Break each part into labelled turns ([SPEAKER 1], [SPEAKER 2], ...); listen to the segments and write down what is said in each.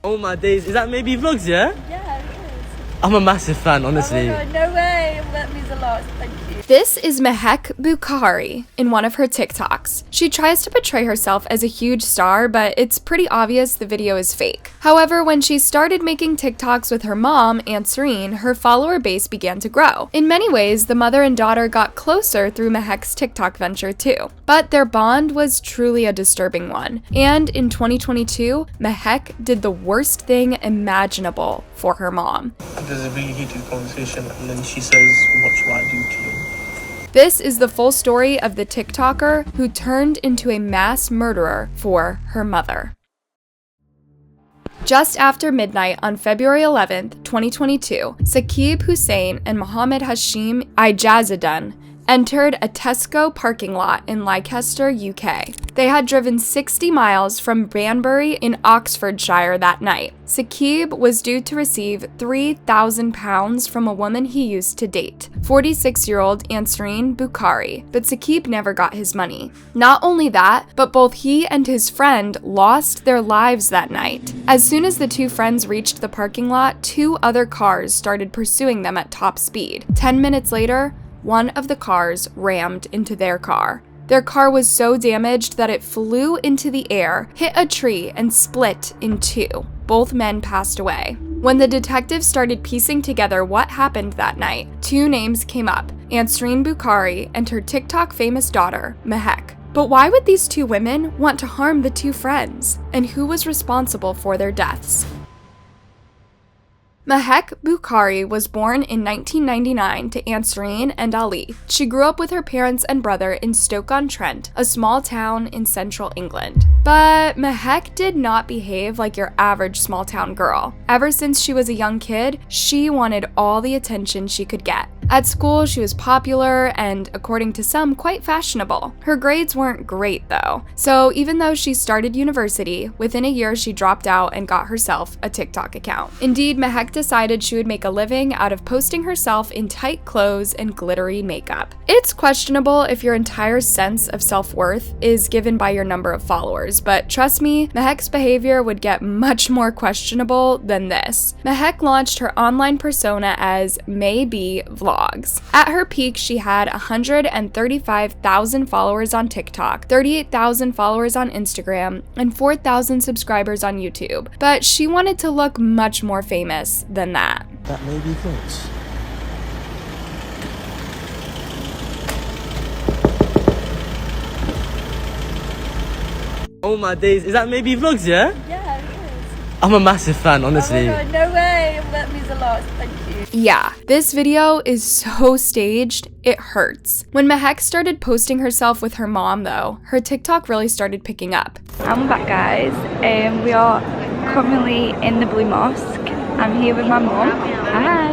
[SPEAKER 1] Oh my days, is that maybe vlogs, yeah?
[SPEAKER 2] Yeah, it is.
[SPEAKER 1] I'm a massive fan, honestly.
[SPEAKER 2] Oh my God, no way. That means a lot. Thank you.
[SPEAKER 3] This is Mahek Bukhari in one of her TikToks. She tries to portray herself as a huge star, but it's pretty obvious the video is fake. However, when she started making TikToks with her mom, Aunt Serene, her follower base began to grow. In many ways, the mother and daughter got closer through Mahek's TikTok venture too. But their bond was truly a disturbing one. And in 2022, Mahek did the worst thing imaginable for her mom.
[SPEAKER 4] There's a really heated conversation, and then she says, "What shall I do to you?"
[SPEAKER 3] This is the full story of the TikToker who turned into a mass murderer for her mother. Just after midnight on February 11th, 2022, Saqib Hussain and Mohammed Hashim Ijazuddin entered a Tesco parking lot in Leicester, UK. They had driven 60 miles from Banbury in Oxfordshire that night. Saqib was due to receive £3,000 from a woman he used to date, 46-year-old Ansarine Bukhari, but Saqib never got his money. Not only that, but both he and his friend lost their lives that night. As soon as the two friends reached the parking lot, two other cars started pursuing them at top speed. 10 minutes later, one of the cars rammed into their car. Their car was so damaged that it flew into the air, hit a tree, and split in two. Both men passed away. When the detectives started piecing together what happened that night, two names came up: Ansarine Bukhari and her TikTok famous daughter, Mahek. But why would these two women want to harm the two friends? And who was responsible for their deaths? Mahek Bukhari was born in 1999 to Ansarine and Ali. She grew up with her parents and brother in Stoke-on-Trent, a small town in central England. But Mahek did not behave like your average small-town girl. Ever since she was a young kid, she wanted all the attention she could get. At school, she was popular and, according to some, quite fashionable. Her grades weren't great, though. So even though she started university, within a year she dropped out and got herself a TikTok account. Indeed, Mahek decided she would make a living out of posting herself in tight clothes and glittery makeup. It's questionable if your entire sense of self-worth is given by your number of followers, but trust me, Mahek's behavior would get much more questionable than this. Mahek launched her online persona as Maybe Vlogs. At her peak, she had 135,000 followers on TikTok, 38,000 followers on Instagram, and 4,000 subscribers on YouTube. But she wanted to look much more famous than that.
[SPEAKER 1] That may be thoughts. Oh my days, is that maybe vlogs, yeah?
[SPEAKER 2] Yeah, it is.
[SPEAKER 1] I'm a massive fan, honestly.
[SPEAKER 2] Oh my God, no way. That means a lot. Thank you.
[SPEAKER 3] Yeah, this video is so staged, it hurts. When Mahek started posting herself with her mom, though, her TikTok really started picking up.
[SPEAKER 5] I'm back, guys. We are currently in the Blue Mosque. I'm here with my mum. Hi.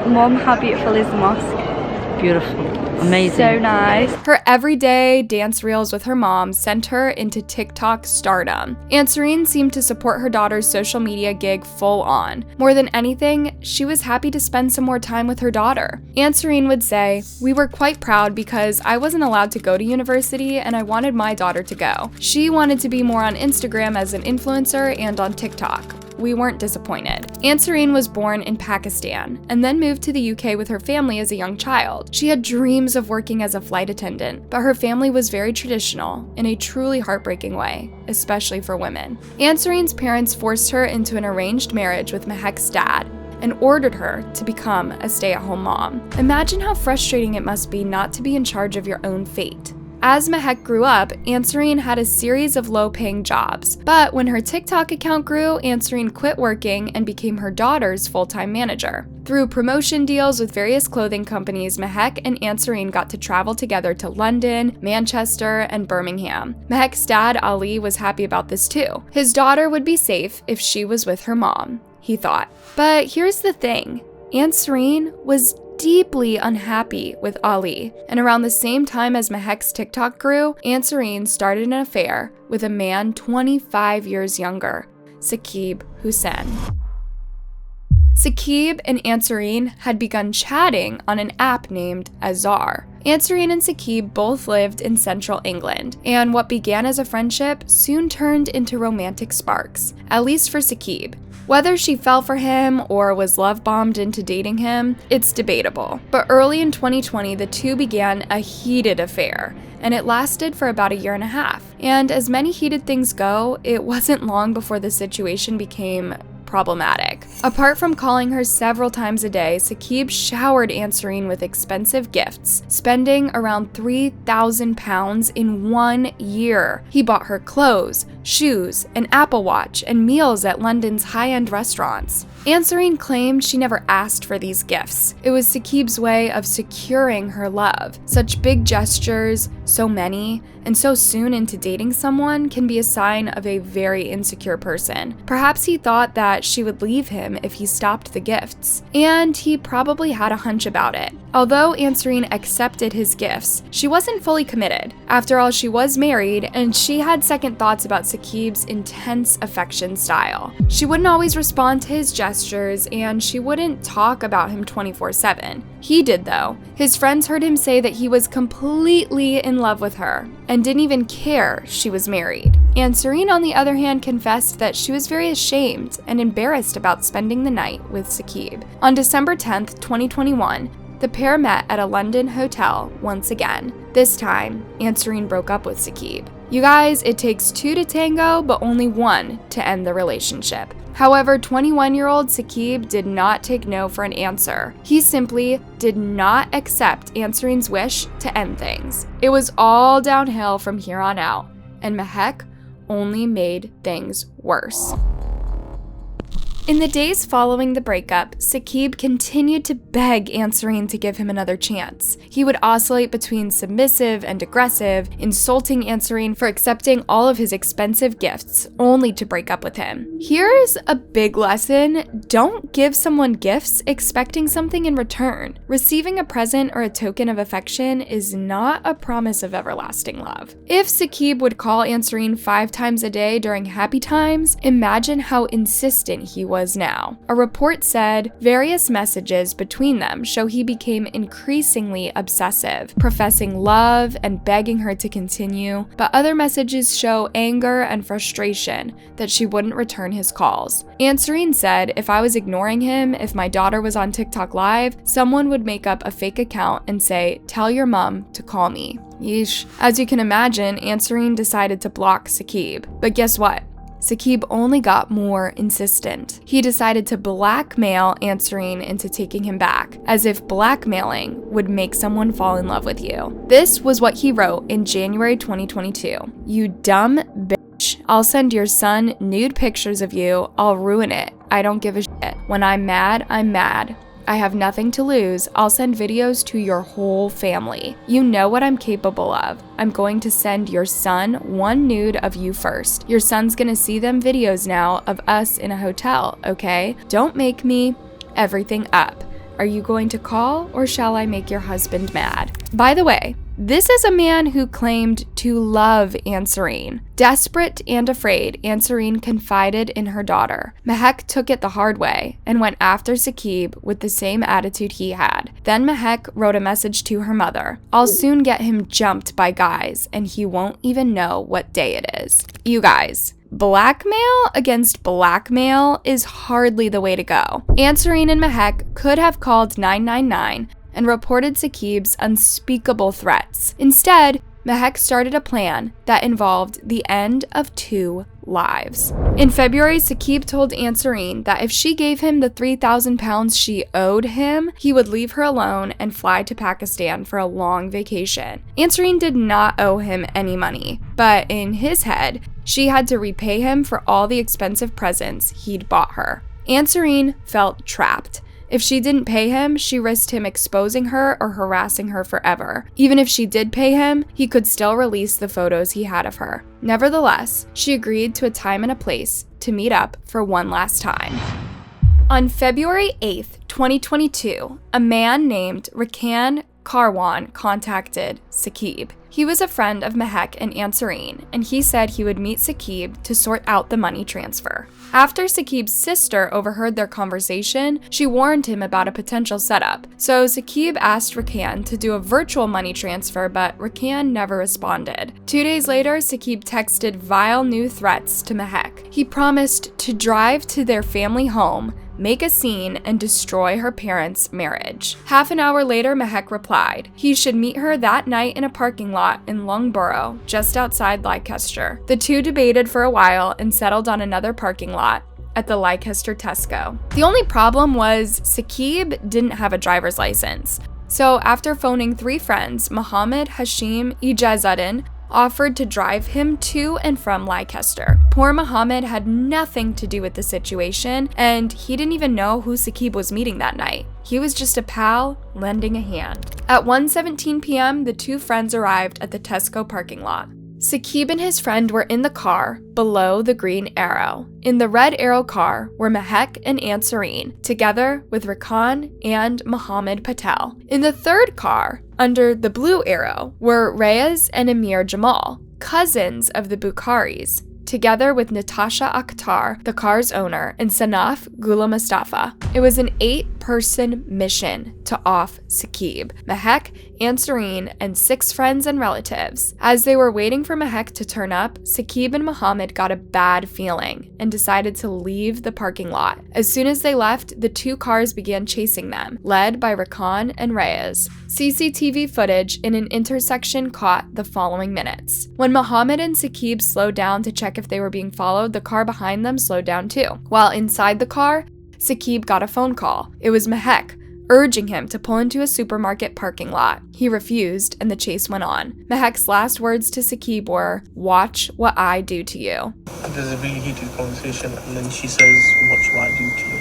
[SPEAKER 5] Mum, how beautiful is the mosque?
[SPEAKER 6] Beautiful. Amazing.
[SPEAKER 5] So nice.
[SPEAKER 3] Her everyday dance reels with her mom sent her into TikTok stardom. Ansarine seemed to support her daughter's social media gig full on. More than anything, she was happy to spend some more time with her daughter. Ansarine would say, "We were quite proud because I wasn't allowed to go to university and I wanted my daughter to go. She wanted to be more on Instagram as an influencer and on TikTok. We weren't disappointed." Ansarine was born in Pakistan and then moved to the UK with her family as a young child. She had dreams of working as a flight attendant, but her family was very traditional in a truly heartbreaking way, especially for women. Ansarine's parents forced her into an arranged marriage with Mahek's dad and ordered her to become a stay-at-home mom. Imagine how frustrating it must be not to be in charge of your own fate. As Mahek grew up, Ansarine had a series of low-paying jobs, but when her TikTok account grew, Ansarine quit working and became her daughter's full-time manager. Through promotion deals with various clothing companies, Mahek and Ansarine got to travel together to London, Manchester, and Birmingham. Mahek's dad, Ali, was happy about this too. His daughter would be safe if she was with her mom, he thought. But here's the thing, Ansarine was deeply unhappy with Ali, and around the same time as Mahek's TikTok grew, Ansarine started an affair with a man 25 years younger, Saqib Hussain. Saqib and Ansarine had begun chatting on an app named Azar. Ansarine and Saqib both lived in central England, and what began as a friendship soon turned into romantic sparks, at least for Saqib. Whether she fell for him or was love-bombed into dating him, it's debatable. But early in 2020, the two began a heated affair, and it lasted for about a year and a half. And as many heated things go, it wasn't long before the situation became problematic. Apart from calling her several times a day, Saqib showered Ansarine with expensive gifts, spending around £3,000 in 1 year. He bought her clothes, shoes, an Apple Watch, and meals at London's high-end restaurants. Ansarine claimed she never asked for these gifts. It was Saqib's way of securing her love. Such big gestures, so many, and so soon into dating someone can be a sign of a very insecure person. Perhaps he thought that she would leave him if he stopped the gifts, and he probably had a hunch about it. Although Ansarine accepted his gifts, she wasn't fully committed. After all, she was married, and she had second thoughts about Saqib's intense affection style. She wouldn't always respond to his gestures, and she wouldn't talk about him 24/7. He did, though. His friends heard him say that he was completely in love with her, and didn't even care she was married. Ansarine, on the other hand, confessed that she was very ashamed and embarrassed about spending the night with Saqib. On December 10th, 2021, the pair met at a London hotel once again. This time, Ansarine broke up with Saqib. You guys, it takes two to tango, but only one to end the relationship. However, 21-year-old Saqib did not take no for an answer. He simply did not accept Ansarine's wish to end things. It was all downhill from here on out, and Mahek only made things worse. In the days following the breakup, Saqib continued to beg Ansarine to give him another chance. He would oscillate between submissive and aggressive, insulting Ansarine for accepting all of his expensive gifts, only to break up with him. Here's a big lesson: don't give someone gifts expecting something in return. Receiving a present or a token of affection is not a promise of everlasting love. If Saqib would call Ansarine 5 times a day during happy times, imagine how insistent he was now. A report said various messages between them show he became increasingly obsessive, professing love and begging her to continue, but other messages show anger and frustration that she wouldn't return his calls. Ansarine said, "If I was ignoring him, if my daughter was on TikTok Live, someone would make up a fake account and say, 'Tell your mom to call me.'" Yeesh. As you can imagine, Ansarine decided to block Saqib. But guess what? Saqib only got more insistent. He decided to blackmail Ansarine into taking him back, as if blackmailing would make someone fall in love with you. This was what he wrote in January 2022. "You dumb bitch. I'll send your son nude pictures of you. I'll ruin it. I don't give a shit. When I'm mad, I'm mad. I have nothing to lose. I'll send videos to your whole family. You know what I'm capable of. I'm going to send your son one nude of you first. Your son's gonna see them videos now of us in a hotel, okay? Don't make me everything up. Are you going to call, or shall I make your husband mad?" By the way, this is a man who claimed to love Ansarine. Desperate and afraid, Ansarine confided in her daughter. Mahek took it the hard way and went after Saqib with the same attitude he had. Then Mahek wrote a message to her mother. "I'll soon get him jumped by guys, and he won't even know what day it is." You guys, blackmail against blackmail is hardly the way to go. Ansarine and Mahek could have called 999 and reported Saqib's unspeakable threats. Instead, Mahek started a plan that involved the end of 2 lives. In February, Saqib told Ansarine that if she gave him the £3,000 she owed him, he would leave her alone and fly to Pakistan for a long vacation. Ansarine did not owe him any money, but in his head, she had to repay him for all the expensive presents he'd bought her. Ansarine felt trapped. If she didn't pay him, she risked him exposing her or harassing her forever. Even if she did pay him, he could still release the photos he had of her. Nevertheless, she agreed to a time and a place to meet up for one last time. On February 8th, 2022, a man named Rakan Karwan contacted Saqib. He was a friend of Mahek and Ansarine, and he said he would meet Saqib to sort out the money transfer. After Saqib's sister overheard their conversation, she warned him about a potential setup. So Saqib asked Rakan to do a virtual money transfer, but Rakan never responded. 2 days later, Saqib texted vile new threats to Mahek. He promised to drive to their family home, make a scene, and destroy her parents' marriage. Half an hour later, Mahek replied he should meet her that night in a parking lot in Loughborough, just outside Leicester. The two debated for a while and settled on another parking lot at the Leicester Tesco. The only problem was Saqib didn't have a driver's license. So after phoning 3 friends, Mohammed Hashim Ijazuddin offered to drive him to and from Leicester. Poor Mohammed had nothing to do with the situation, and he didn't even know who Saqib was meeting that night. He was just a pal lending a hand. At 1:17 p.m., the 2 friends arrived at the Tesco parking lot. Saqib and his friend were in the car below the green arrow. In the red arrow car were Mahek and Ansarine, together with Rakan and Mohammed Patel. In the third car, under the blue arrow, were Reyes and Amir Jamal, cousins of the Bukharis, together with Natasha Akhtar, the car's owner, and Sanaf Gula Mustafa. It was an 8-person mission to off Saqib, Mahek, Ansarine, and 6 friends and relatives. As they were waiting for Mahek to turn up, Saqib and Mohammed got a bad feeling and decided to leave the parking lot. As soon as they left, the 2 cars began chasing them, led by Rakan and Reyes. CCTV footage in an intersection caught the following minutes. When Mohammed and Saqib slowed down to check if they were being followed, the car behind them slowed down too. While inside the car, Saqib got a phone call. It was Mahek, urging him to pull into a supermarket parking lot. He refused, and the chase went on. Mahek's last words to Saqib were, "Watch what I do to you."
[SPEAKER 4] There's a really heated conversation, and then she says, "Watch what I do to you."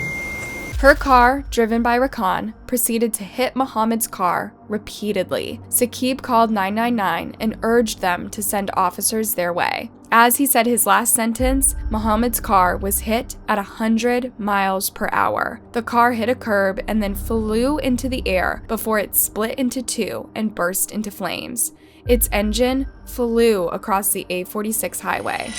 [SPEAKER 3] Her car, driven by Rakan, proceeded to hit Mohammed's car repeatedly. Saqib called 999 and urged them to send officers their way. As he said his last sentence, Mohammed's car was hit at 100 miles per hour. The car hit a curb and then flew into the air before it split into 2 and burst into flames. Its engine flew across the A46 highway.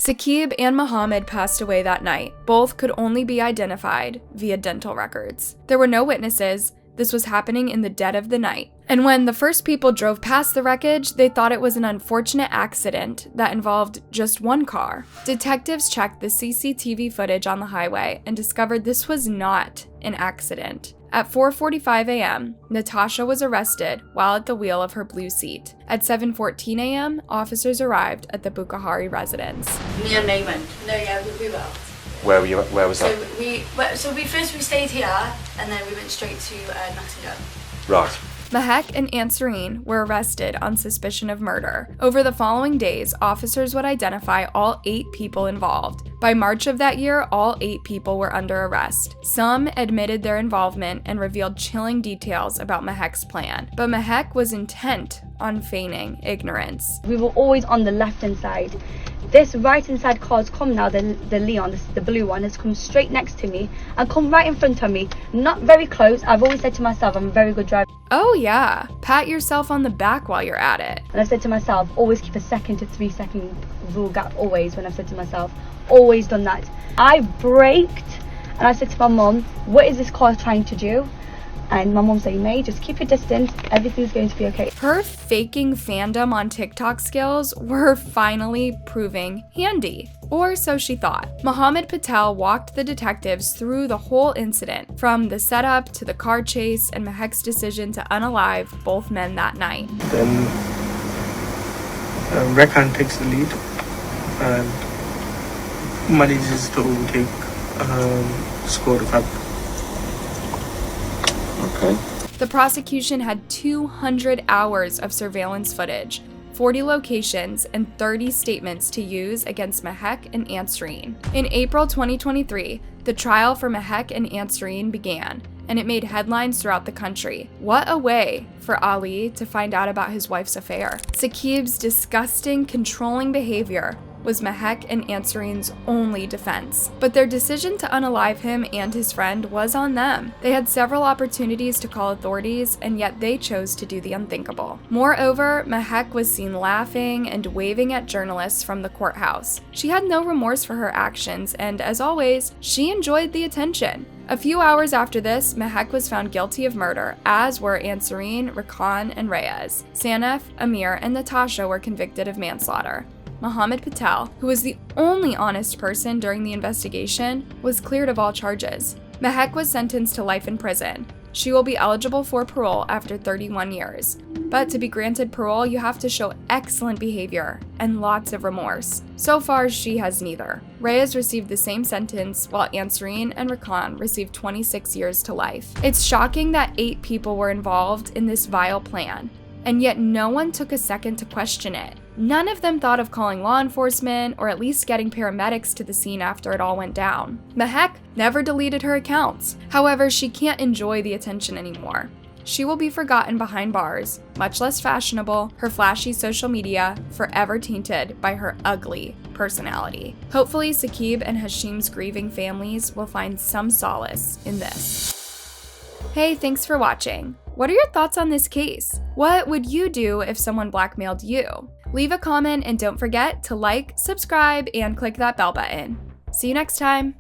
[SPEAKER 3] Saqib and Mohammed passed away that night. Both could only be identified via dental records. There were no witnesses. This was happening in the dead of the night. And when the first people drove past the wreckage, they thought it was an unfortunate accident that involved just 1 car. Detectives checked the CCTV footage on the highway and discovered this was not an accident. At 4:45 a.m., Natasha was arrested while at the wheel of her blue seat. At 7:14 a.m., officers arrived at the Bukhari residence.
[SPEAKER 6] Me and Nayman.
[SPEAKER 2] No, yeah, we were.
[SPEAKER 7] Where were you? Where was that?
[SPEAKER 2] So we stayed here, and then we went straight to Nottingham.
[SPEAKER 7] Right.
[SPEAKER 3] Mahek and Ansarine were arrested on suspicion of murder. Over the following days, officers would identify all 8 people involved. By March of that year, all 8 people were under arrest. Some admitted their involvement and revealed chilling details about Mahek's plan, but Mahek was intent on feigning ignorance.
[SPEAKER 5] We were always on the left-hand side. This right-hand side car has come now, the Leon, the blue one, has come straight next to me and come right in front of me. Not very close. I've always said to myself, I'm a very good driver.
[SPEAKER 3] Oh yeah, pat yourself on the back while you're at it.
[SPEAKER 5] And I've said to myself, always keep a 2 to 3 second rule gap, always, when I've said to myself, always done that. I braked and I said to my mum, what is this car trying to do? And my mum said, May, just keep your distance, everything's going to be okay.
[SPEAKER 3] Her faking fandom on TikTok skills were finally proving handy. Or so she thought. Mohammed Patel walked the detectives through the whole incident, from the setup to the car chase and Mahek's decision to unalive both men that night.
[SPEAKER 4] Then Rakan takes the lead and manages to overtake squad of help.
[SPEAKER 7] Okay.
[SPEAKER 3] The prosecution had 200 hours of surveillance footage, 40 locations, and 30 statements to use against Mahek and Ansarine. In April 2023, the trial for Mahek and Ansarine began, and it made headlines throughout the country. What a way for Ali to find out about his wife's affair. Saqib's disgusting, controlling behavior was Mahek and Answerin's only defense. But their decision to unalive him and his friend was on them. They had several opportunities to call authorities, and yet they chose to do the unthinkable. Moreover, Mahek was seen laughing and waving at journalists from the courthouse. She had no remorse for her actions, and as always, she enjoyed the attention. A few hours after this, Mahek was found guilty of murder, as were Ansarin, Rakan, and Reyes. Sanef, Amir, and Natasha were convicted of manslaughter. Mohammed Patel, who was the only honest person during the investigation, was cleared of all charges. Mahek was sentenced to life in prison. She will be eligible for parole after 31 years. But to be granted parole, you have to show excellent behavior and lots of remorse. So far, she has neither. Reyes received the same sentence, while Ansarin and Rakan received 26 years to life. It's shocking that 8 people were involved in this vile plan, and yet no one took a second to question it. None of them thought of calling law enforcement or at least getting paramedics to the scene after it all went down. Mahek never deleted her accounts. However, she can't enjoy the attention anymore. She will be forgotten behind bars, much less fashionable, her flashy social media forever tainted by her ugly personality. Hopefully, Saqib and Hashim's grieving families will find some solace in this. Hey, thanks for watching. What are your thoughts on this case? What would you do if someone blackmailed you? Leave a comment and don't forget to like, subscribe, and click that bell button. See you next time.